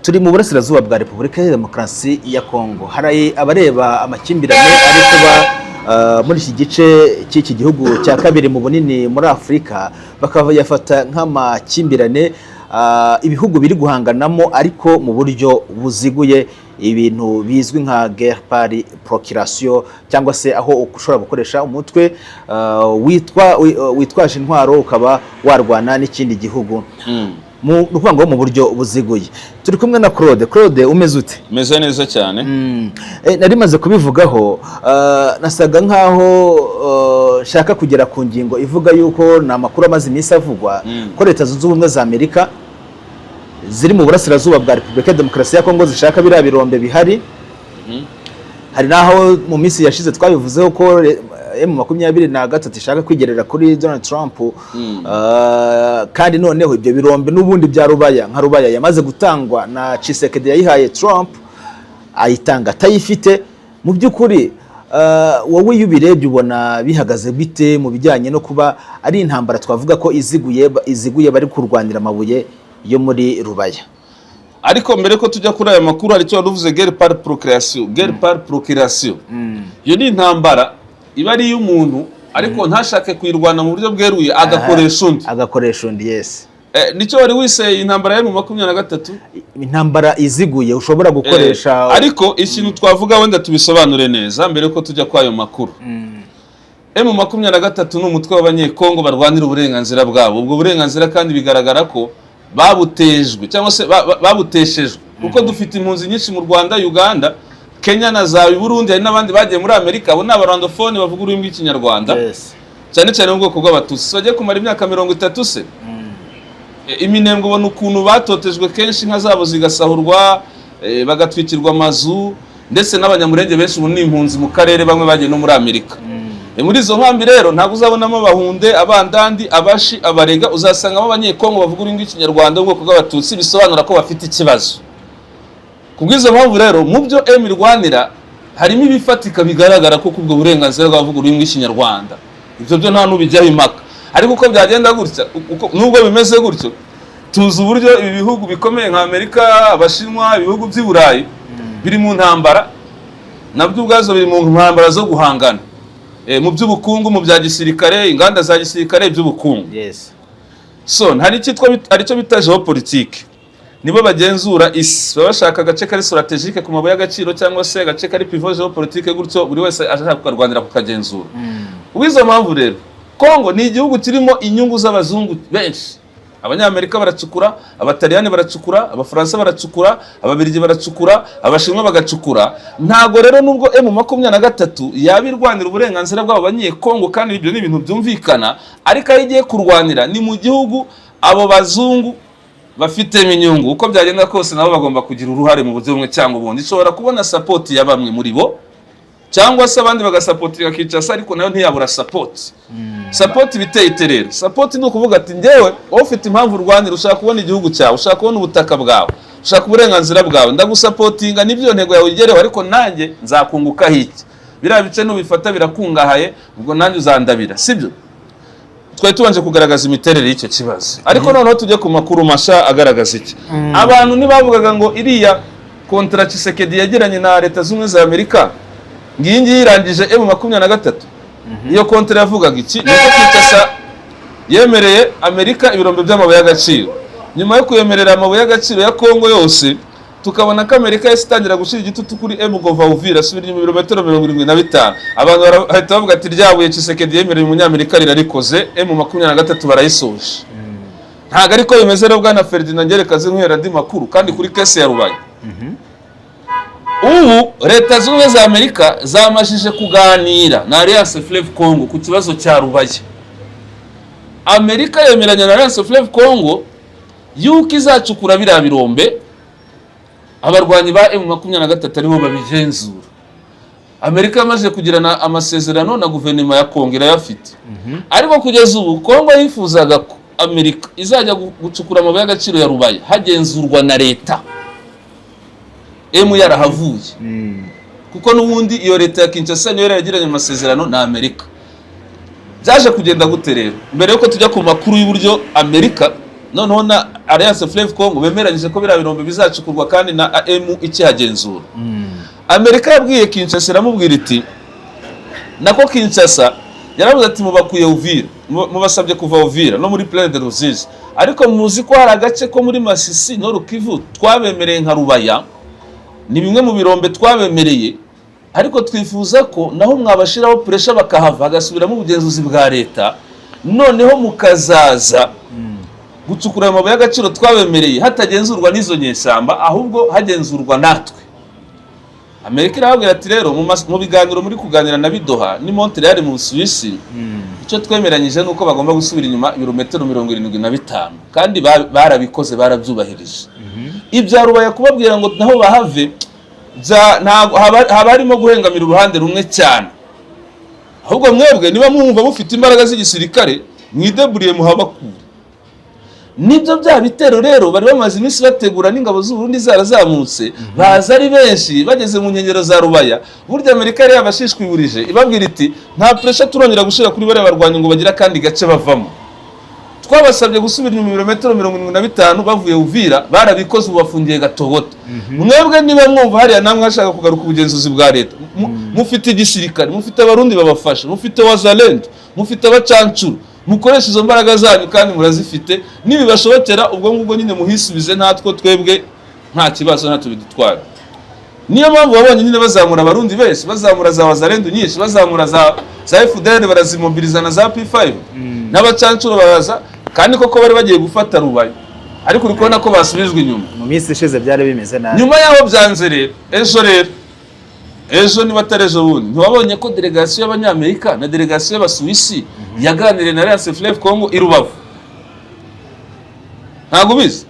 turi mu burasirazuba bwa Repubulika ya Demokarasi ya Kongo. Hari abareba amakimbirane ari kuba muri iki gice cy'iki gihugu cya kabiri mu bunini muri Afurika, bakayafata nk'amakimbirane ibihugu biri guhanganamo ariko mu buryo buziguye, ibintu bizwi nka guerre par procuration, cyangwa se aho ushobora gukoresha umutwe witwaje intwaro ukaba warwana n'ikindi gihugu mu ruvango mu buryo buziguye. Turi kumwe na Claude, umeze ute? Meze neza cyane. Nari maze kubivugaho, nasaga nkaho shaka kugera ku ngingo ivuga yuko na makuru amaze iminsi avugwa ko Leta Zunze Ubumwe za Amerika ziri mu burasirazuba bwa Repubulika ya Demokarasi ya Kongo zishaka biriya birombe bihari. Hari naho mu minsi yashize twabivuzeho ko M23 ishaka kwigerera kuri Donald Trump, kandi noneho ibyo birombe n'ubundi bya Rubaya nka Rubaya yamaze gutangwa na Tshisekedi, yayihaye Trump ayitanga atayifite. Mu by'ukuri wowe iyo ubirebye ubona bihagaze bite mu bijyanye no kuba ari intambara twavuga ko iziguye bari kurwanira amabuye yo muri Rubaya? Ariko mbere ko tujya kuri aya makuru hari cyo wavuze guerre par procuration. Yo ni intambara iba ari y'umuntu ariko ntashake kuyirwana mu buryo bweruye agakoresha undi. Yes. Nicyo wari wiseye intambara ya M23, intambara iziguye ushobora gukoresha. Ariko ikintu twavuga wenda tubisobanure neza mbere ko tujya kwa ayo makuru. M23 ni umutwe w'abanyekongo barwanira uburenganzira bwabo. Ubwo burenganzira kandi bigaragara ko babutejwe cyangwa se babuteshejwe, kuko dufite impunzi nyinshi mu Rwanda, Uganda, Kenya na za Burundi, hari n'abandi bagiye muri Amerika, abo n'abarandofone bavuga ururimi rw'Ikinyarwanda. Cyane cyane mu bwoko bw'Abatutsi. Bagiye kumara imyaka 30 se. Iminengo ubona ukuntu batotejwe kenshi, inka zabo zigasahurwa, bagatwikirwa amazu, ndetse n'abanyamurenge benshi ubu n'impunzi mu karere, bamwe bagiye no muri Amerika. Muri izo nkambi rero ntabwo uzabonamo Abahunde, Abandandi, Abashi, Abarega, uzasangamo abanyekongo bavuga ururimi rw'Ikinyarwanda mu bwoko bw'Abatutsi, bisobanura ko bafite ikibazo. Kubwizo mpamvu rero mu byo irwanira harimo ibifatika bigaragara ko kubwo burenganzira bw'abavuga ururimi rw'Ikinyarwanda. Ibyo byo nta n'ubijyaho impaka. Ariko uko byagenda gutya, nubwo bimeze gutyo, tuzi uburyo ibi bihugu bikomeye nka Amerika, Abashinwa, ibihugu by'i Burayi biri mu ntambara, nabyo ubwazo biri mu ntambara zo guhangana mu by'ubukungu, mu bya gisirikare, inganda za gisirikare, by'ubukungu. So hari cyo bita geopolitique. Nibo bagenzura isi, bashaka agace kari strategique ku mabuye y'agaciro, cyangwa se agace kari pivot geopolitique, gutyo buri wese ashaka kukarwanira kukagenzura. Ubizo mpamvu rero Kongo ni igihugu kirimo inyungu z'abazungu benshi. Abanyamerika baracukura, Abataliyani baracukura, Abafaransa baracukura, Ababiligi baracukura, Abashinwa bagacukura. Ntago rero nubwo M23 yabirwanira uburenganzira bw'abo banyekongo, kandi ibyo ni ibintu byumvikana, ariko aho igiye kurwanira ni mu gihugu abo bazungu bafite inyungu. Uko byagenda kose nabo bagomba kugira uruhare mu buryo bumwe cyangwa ubundi. Ishobora kubona support ya bamwe muri bo, cyangwa se abandi bagasupportinga Kinshasa, ariko nayo ntiyabura support. Support biteye iterero. Support ni ukuvuga ati ngewe ufite impamvu urwanira, ushaka kubona igihugu cyawe, ushaka kubona ubutaka bwawe, ushaka uburenganzira bwawe, ndagusupportinga nibyo ntego yawe igereho, ariko nanjye nzakunguka hiki. Biriya bice nubifata birakungahaye, ubwo nanjye uzandabira, sibyo? Twari tubanje kugaragaza imiterere y'icyo kibazo. Ariko noneho tujye ku makuru masha agaragaza iki. Abantu nibavugaga ngo iriya kontra Tshisekedi yagiranye na Leta Zunze za Amerika ngiyi yirangije M23. Iyo kontra yavugaga iki? Nuko Kinshasa yemereye Amerika ibirombe by'amabuye y'agaciro. Nyuma yo kuyemerera amabuye y'agaciro ya Kongo yose, tukabona ko Amerika yasitangira gushira igitutu kuri Mgova Uvira, asubira mu birometero 75. Abantu bahita bavuga ati ryabuye Tshisekedi yemereye umunyamerika rirarikoze, M23 barayisoje. Ntago ariko bimeze rero bwana Ferdinand Ngerekazi nkwera ndi makuru, kandi kuri kese ya Rubaya. Ubu Leta Zunze za Amerika zamashije kuganira na Alliance Fleuve Congo ku kibazo cya Rubaya. Amerika yemeranya na Alliance Fleuve Congo yuko izacukura biriya birombe, abarwanyi ba M23 aribo babigenzura. Amerika yamaze kugirana amasezerano na guverinoma ya Kongo irayafite. Ariko kugeza ubu Kongo yifuzaga ko Amerika izajya gucukura amabuye y'agaciro ya Rubaya hagenzurwa na leta. Yarahavuye. Kuko n'ubundi iyo leta ya Kinshasa niyo yaragiranye amasezerano na Amerika. Byaje kugenda gute rero? Mbere yuko tujya ku makuru y'uburyo Amerika noneho na Alliance Fleuve Congo bemeranyije ko biriya birombe bizacukurwa kandi na AM ikihagenzura. Amerika yabwiye Kinshasa iramubwira iti nako Kinshasa yaravuze ati mubakuye Uvira, mubasabye kuva Uvira no muri Plaine de Ruzizi, ariko muzi ko hari agace ko muri Masisi no Rukivu twabemereye nka Rubaya, ni bimwe mu birombe twabemereye, ariko twifuza ko naho mwabashiraho pressure bakahava agasubira mu bugenzuzi bwa leta, noneho mukazaza gucukura amabuye y'agaciro twabemereye hatagenzurwa n'izo nyeshyamba, ahubwo hagenzurwa natwe. Amerika irababwira ati rero mu biganiro muri kuganira na Bidoha ni Montreal mu Suisse, icyo twemeranyije nuko bagomba gusubira inyuma ibirometero 75 kandi barabikoze barabyubahirije. Ibya Rubaya kubabwira ngo naho bahave haba harimo guhengamira uruhande rumwe cyane, ahubwo mwebwe niba mwumva mufite imbaraga z'igisirikare mwideburiye muhabakura. Nibyo bya bitero rero bari bamaze iminsi bategura n'ingabo z'u Burundi zarazamutse, baza ari benshi bageze mu nkengero za Rubaya. Burya Amerika yari yabashishwiburije ibabwira iti nta pressure turongera gushira kuri bare barwanya ngo bagira kandi gace bavamo. Twabasabye gusubira inyuma ibirometero 75 bavuye Uvira, barabikoze ubafungiye Gatogota. Mwebwe niba mwumva hariya namwe hashaka kugaruka ubugenzuzi bwa leta, mufite igisirikare, mufite abarundi babafasha, mufite wazalendo, mufite abacancuru, mukoresha izo mbaraga zanyu kandi murazifite, nibibashobokera ubwo ngubwo nyine muhisubize, natwo twebwe nta kibazo natwe bidutwara. Niyo mpamvu babonye nyine bazamura abarundi benshi, bazamura za wazalendo nyinshi, bazamura za FDL barazimobiliza na za P5 n'abacancuro baraza, kandi koko bari bagiye gufata Rubaya, ariko uri kubona ko basubijwe inyuma. Mu minsi ishize byari bimeze nabi. Nyuma yaho byanze rero ejo niba atari ejo bundi ntiwabonye ko delegation y'Abanyamerika na delegation y'Abasuwisi yaganiriye na Alliance Fleuve Congo i Rubavu. Ntabwo bizi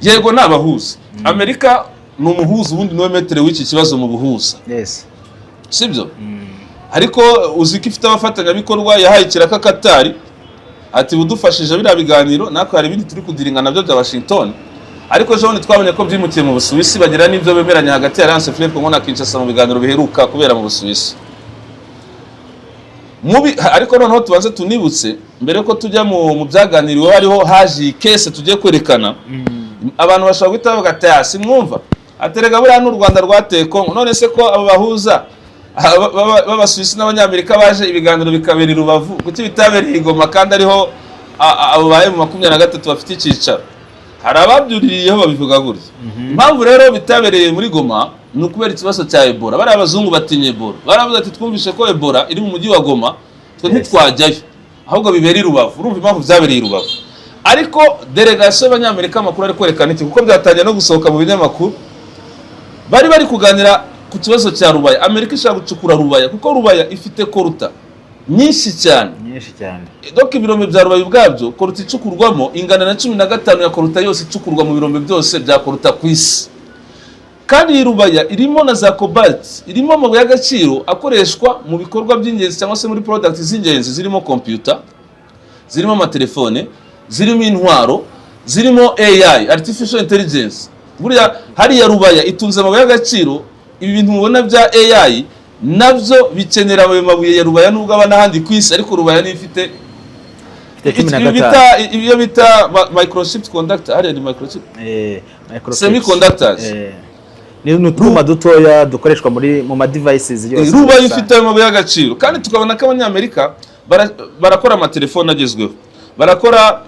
yego nabahuza. Amerika ni umuhuza, ubundi niwe metere w'iki kibazo mu buhuza. Yes. Sibyo? Ariko uziko ifite abafatanyabikorwa yahaye ikiraka Katari ati budufashije biriya biganiro, nako hari ibindi turi kudiringa nabyo bya Washington. Ariko ejo twabonye ko byimukiye mu Busuwisi, bagira n'ibyo bemeranya hagati ya Alliance Fleuve Congo na Kinshasa mu biganiro biheruka kubera mu Busuwisi. Ariko noneho tubanze tunibutse mbere ko tujya mu byaganiriwe, hariho haji case tugiye kwerekana. Abantu bashobora guhita bavuga ati si mwumva aterega buriya n'u Rwanda rwateye Congo, none se ko abo bahuza b'Abasuwisi n'Abanyamerika baje ibiganiro bikabera i Rubavu, kuki bitabereye i Goma kandi ariho abo baye mu 23 bafite icyicaro? Hari ababyuririyeho babivuga gutya. Impamvu rero bitabereye muri Goma ni ukubera ikibazo cya Ebola. Bari abazungu batinye Ebola, baravuze ati twumvishe ko Ebola iri mu mujyi wa Goma, twe ntitwajyayo, ahubwo bibera i Rubavu. Urumva impamvu byabereye i Rubavu. Ariko delegation y'Abanyamerika amakuru ari kwerekana iki, kuko byatangiye no gusohoka mu binyamakuru, bari kuganira ku kibazo cya Rubaya. Amerika ishaka gucukura Rubaya kuko Rubaya ifite koruta nyinshi cyane. Donc ibirombe bya Rubaya ubwabyo koruta icukurwamo ingana na 15 ya koruta yose icukurwa mu birombe byose bya koruta ku isi. Kandi iyi Rubaya irimo na za cobalt, irimo amabuye y'agaciro akoreshwa mu bikorwa by'ingenzi cyangwa se muri products z'ingenzi, zirimo computer, zirimo amatelefone, zirimo intwaro, zirimo AI, artificial intelligence. Buriya hariya Rubaya itunze amabuye y'agaciro. Ibi bintu mubona bya AI nabyo bikenera ayo mabuye ya Rubaya, nubwo aba n'ahandi ku isi, ariko Rubaya ni ifite iyo bita microchip conductor, hariya ni microchip semiconductors, ni n'utuma dutoya dukoreshwa mu ma devices yose. Rubaya ifite ayo mabuye y'agaciro, kandi tukabona ko Abanyamerika barakora amatelefone agezweho, barakora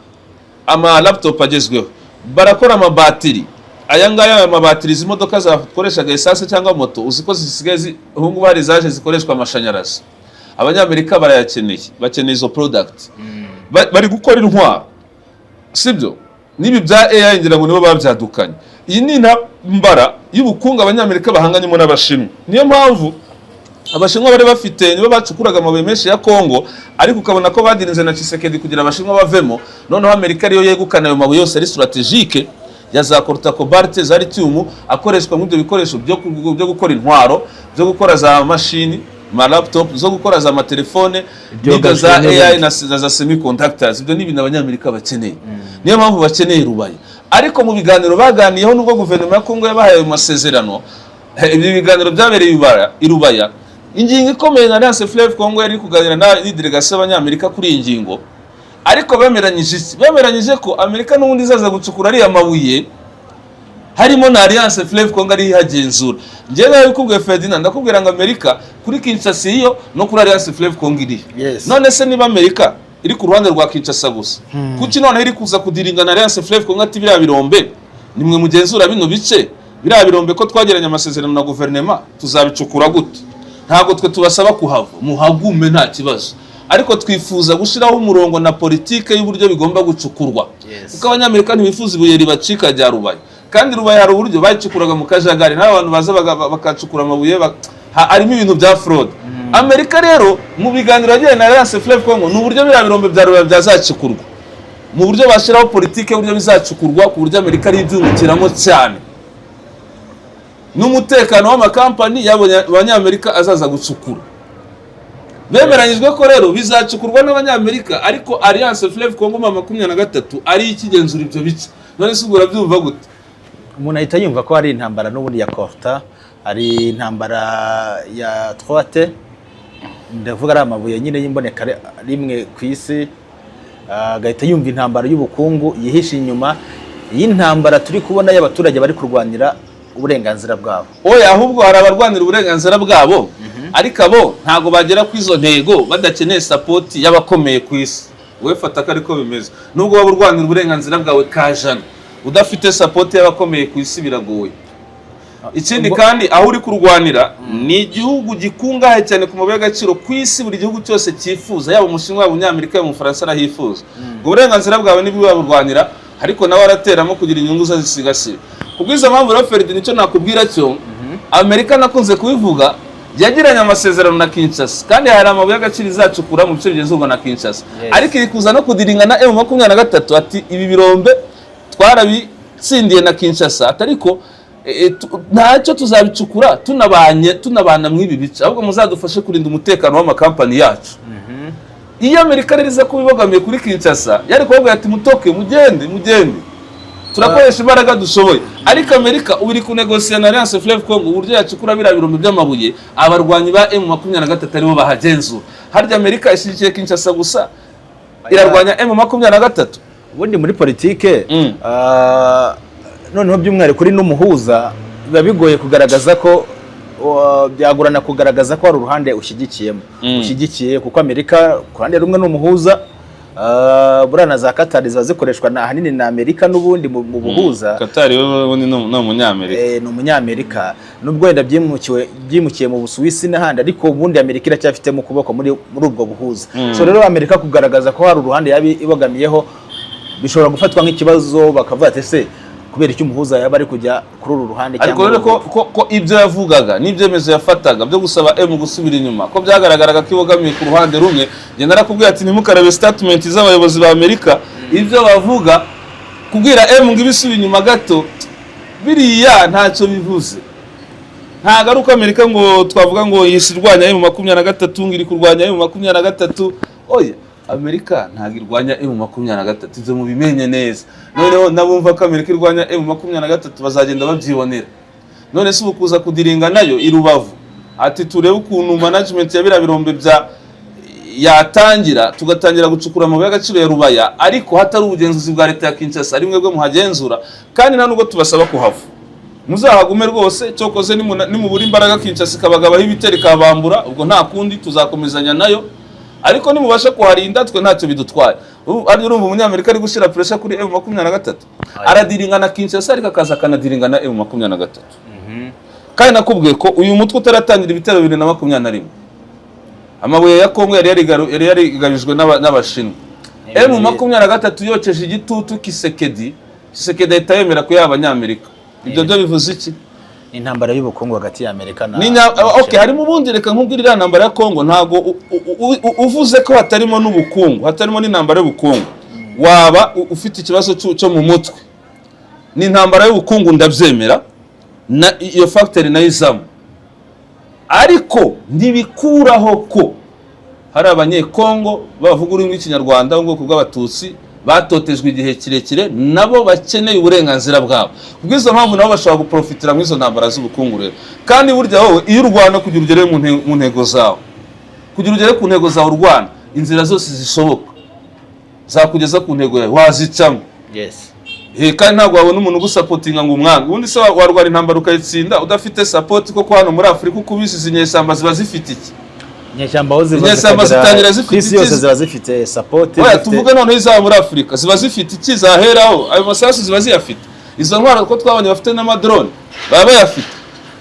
ama laptop agezweho, barakora amabatiri. Aya ngaya amabatiri z'imodoka zakoreshaga essence cyangwa moto, uziko zisigaye hungu bari zaje zikoreshwa amashanyarazi. Abanyamerika barayakeneye, bakeneye izo product. Bari gukora intwaro, sibyo? Nibi bya AI ngira ngo nibo babyadukanye. Iyi ni intambara y'ubukungu Abanyamerika bahanganyemo n'Abashinwa. Niyo mpamvu Abashinwa bari bafite nibo bacukuraga amabuye menshi ya Congo, ariko ukabona ko badirinze na Tshisekedi kugira Abashinwa bavemo. Noneho Amerika ariyo yegukana ayo mabuye yose ari strategique ya za koruta, cobalt, za lithium, akoreshwa mu byo bikoresho byo gukora intwaro, byo gukora za mashini, ma laptop, zo gukora za amatelefone, n'ibyo za AI na za semiconductors. Ibyo ni ibintu Abanyamerika bakeneye. Niyo mpamvu bakeneye Rubaya. Ariko mu biganiro baganiyeho nubwo guverinoma ya Congo yabahaye mu masezerano, ibi biganiro byabereye i Rubaya, ingingo ikomeye na Alliance Fleuve Congo yari kuganira na delegation y'Abanyamerika kuri iyi ngingo, ariko bemeranyije iki? Bemeranyije ko Amerika n'ubundi izaza gucukura ariya mabuye harimo na Alliance Fleuve Congo ari ihagenzura. Njye nawe bikubwiye Ferdinand, ndakubwira ngo Amerika kuri Kinshasa iyo no kuri Alliance Fleuve Congo iri. Yes. None se niba Amerika iri ku ruhande rwa Kinshasa gusa, kuki none iri kuza kudiringa na Alliance Fleuve Congo ati biriya birombe nimwe mugenzura bino bice, biriya birombe ko twageranye amasezerano na guverinoma tuzabicukura gute? Ntabwo twe tubasaba kuhava, muhagume nta kibazo, ariko twifuza gushiraho umurongo na politike y'uburyo bigomba gucukurwa. Kuko abanyamerika ntibifuza ibuye ribacika rya Rubaye, kandi Rubaye hari uburyo bayicukuraga mu kajagari, n'abantu baza bakacukura amabuye harimo ibintu bya fraud. Amerika rero mu biganiro yagiye na Alliance Fleuve Congo n'uburyo biriya birombe bya Rubaye byazacukurwa, mu buryo bashiraho politike y'uburyo bizacukurwa, ku buryo Amerika ari ibyungukiramo cyane, n'umutekano w'amakampani y'abanyamerika azaza gucukura. Bemeranyijwe ko rero bizacukurwa n'abanyamerika, ariko Alliance Fleuve Congo mu 23 ari ikigenzura ibyo bice. None se ugura byumva gute? Umuntu ahita yumva ko ari intambara n'ubundi ya Corta, ari intambara ya Troite, ndavuga ari amabuye nyine y'imboneka rimwe ku isi, agahita yumva intambara y'ubukungu yihishe inyuma y'intambara turi kubona y'abaturage bari kurwanira uburenganzira bwabo. Oya, ahubwo hari abarwanira uburenganzira bwabo, ariko abo ntago bagera ku izo ntego badakeneye support y'abakomeye ku isi. Wowe fata ko ariko bimeze, nubwo waba urwanira uburenganzira bwawe kajana, udafite support y'abakomeye ku isi biragoye. Ikindi kandi aho uri kurwanira ni igihugu gikungahaye cyane ku mabuye y'agaciro ku isi, buri gihugu cyose cyifuza, yaba umushinwa yaba umunyamerika yaba umufaransa arahifuza. Ubwo burenganzira bwawe nibwo waburwanira, ariko nawe arateramo kugira inyungu zisigasira. Kubwiza mpamvu rero Ferdinand, nicyo nakubwira cyo Amerika nakunze kubivuga, yagiranye amasezerano na Kinshasa, kandi hari amabuye y'agaciro izacukura mu bice bigenzurwa na Kinshasa. Ariko iri kuza no kudiringa na M23 ati ibi birombe twarabitsindiye na Kinshasa, atariko ntacyo tuzabicukura tunabana mw'ibi bice, ahubwo muzadufashe kurinda umutekano w'amakampani yacu. Iyo Amerika rero iza kubibogamiye kuri Kinshasa, yari kuvuga ati mutoke mugende turakoresha imbaraga dushoboye. Ariko Amerika ubiri kunegosiya na Alliance Fleuve Congo uburyo yacukura biriya birombe by'amabuye, abarwanyi ba M23 aribo bahagenzura. Harya Amerika ishyigikiye Kinshasa gusa, irarwanya M23. Ubundi muri politike noneho by'umwihariko kuri n'umuhuza biba bigoye kugaragaza ko byagurana kugaragaza ko hari uruhande ushyigikiye, kuko Amerika ku ruhande rumwe n'umuhuza, burana za Qatar ziba zikoreshwa na ahanini na Amerika n'ubundi mu buhuza. Qatar we ni umunyamerika, ni umunyamerika, nubwo wenda byimukiye mu Busuwisi n'ahandi, ariko ubundi Amerika iracyafite mu kuboko muri ubwo buhuza. So rero Amerika kugaragaza ko hari uruhande yabi ibogamiyeho bishobora gufatwa nk'ikibazo, bakavuga ati se kubera icyo umuhuza yaba ari kujya kuri uru ruhande, cyangwa ariko ko ibyo yavugaga n'ibyemezo yafataga byo gusaba gusubira inyuma, ko byagaragaraga ko ibogamiye ku ruhande rumwe. Genda narakubwira ati nimukarabe statement z'abayobozi ba Amerika, ibyo bavuga kubwira ngo ibisubira inyuma gato, biriya ntacyo bivuze. Ntago ari uko Amerika ngo twavuga ngo yisirwanya M23 ngiri kurwanya M23. Oya, Amerika ntago irwanya M23, ibyo mubimenye neza. Noneho nabumva ko Amerika irwanya M23 bazagenda babyibonera. None se ubukuza kudiringa nayo irubavu ati turebe ukuntu management ya bira birombe bya yatangira, tugatangira gucukura amabuye y'agaciro ya Rubaya, ariko hatari ubugenzuzi bwa leta ya Kinshasa ari mwebwe muhagenzura, kandi nta nubwo tubasaba kuhava. Muzahagume rwose, cyokoze nimubura imbaraga Kinshasa ikabagabaho ibitero ikabambura, ubwo nta kundi tuzakomezanya nayo, ariko nimubasha kuharinda twe ntacyo bidutwaye. Ari urumva umunyamerika ari gushira pressure kuri M23, aradiringa na Kinshasa ariko akaza kanadiringa na M23. Kandi nakubwiye ko uyu mutwe utaratangira ibitero 2021, amabuye ya Kongo yari yarigabijwe n'abashinwa. M23 yoceje igitutu Kisekedi yemera ko y'abanyamerika. Ibyo byo bivuze iki? Intambara y'ubukungu hagati ya Amerika na okay, harimo ubundi reka nkubwirira intambara ya Kongo, ntago uvuze ko hatarimo n'ubukungu, hatarimo n'intambara y'ubukungu, waba ufite ikibazo cyo mu mutwe. Ni intambara y'ubukungu ndabyemera, na iyo factory nayizamo, ariko ntibikuraho ko hari abanyekongo bavuga ururimi rw'ikinyarwanda ubwoko bw'abatutsi batotejwe igihe kirekire, nabo bakeneye uburenganzira bwabo. Kubwizo mpamvu nabo bashobora guprofitira muri izo ntambara z'ubukungu rero. Kandi burya wowe iyo urwana kugira ugere mu ntego zawe, kugira ugere ku ntego zawe urwana, inzira zose zishoboka zakugeza ku ntego yawe wazicamo. yes kandi ntabwo wabona umuntu ugusapotinga ngo umwange. Ubundi se warwara intambara ukayitsinda udafite support, koko hano muri Afurika uko ubizi inyeshyamba ziba zifite iki? Inyeshyamba zitangira zifite iki? Yose ziba zifite support. Oya tuvuge noneho izaba muri Afurika ziba zifite iki zaheraho, ayo masasu ziba ziyafite. Izo ntwaro ko twabonye bafite n'amadrone baba bayafite,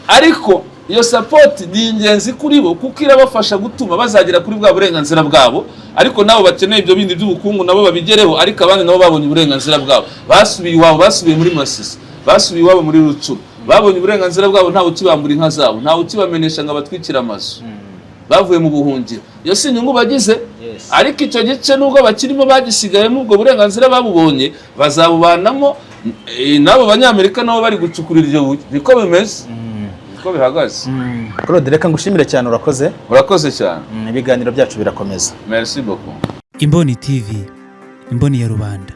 ariko iyo support ni ingenzi kuri bo kuko irabafasha gutuma bazagera kuri bwa burenganzira bwabo, ariko nabo bakeneye ibyo bindi by'ubukungu nabo babigereho, ariko abandi nabo babonye uburenganzira bwabo, basubiye iwabo, basubiye muri Masisi, basubiye iwabo muri Rucuru, babonye uburenganzira bwabo, ntawe ukibambura inka zabo, ntawe ukibamenesha ngo abatwikira amazu, bavuye mu buhungiro. Iyo si inyungu bagize, ariko icyo gice nubwo bakirimo bagisigayemo ubwo burenganzira babubonye, bazabubanamo nabo banyamerika nabo bari gucukurira iryo buye. Niko bimeze, niko bihagaze. Claude, reka ngushimire cyane, urakoze cyane. Ibiganiro byacu birakomeza. Merci beaucoup. Imboni TV, imboni ya rubanda.